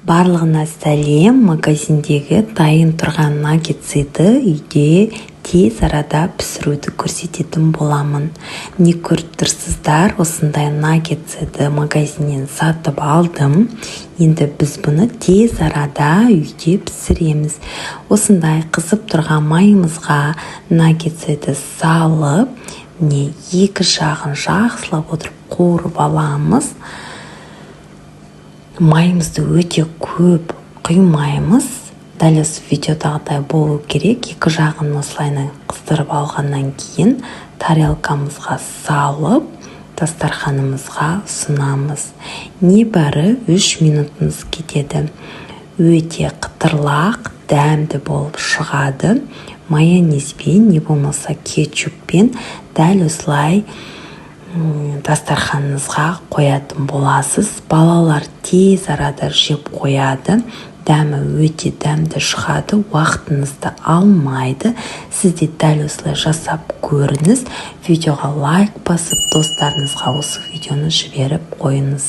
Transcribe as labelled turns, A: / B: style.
A: Барлығына сәлем. Магазиндегі дайын тұрған наггетсты үйде тез арада пісіруді көрсететін боламын. Не көріп тұрсыздар, осындай наггетсті магазиннен сатып алдым. Енді біз бұны тез арада үйде пісіреміз. Осындай қызып тұрған майымызға наггетсті салып, екі жағын жақсылап отырып қуырып аламыз. Майымызды өте көп құймаймыз. Дәл осы видеодағыдай болу керек. Екі жағын осылайынан қыздырып алғаннан кейін тарелкамызға салып, дастарханымызға ұсынамыз. Небәрі 3 минутымыз кетеді. Өте қытырлақ, дәмді болып шығады. Майонезбен, не болмаса кетчуппен дәл осылай дастарханыңызға қоятын боласыз. Балалар тез арада жеп қояды. Дәмі өте дәмді шығады, уақытыңызды алмайды. Сізде дәл осылай жасап көріңіз. Видеоға лайк басып, достарыңызға осы видеоны жіберіп қойыңыз.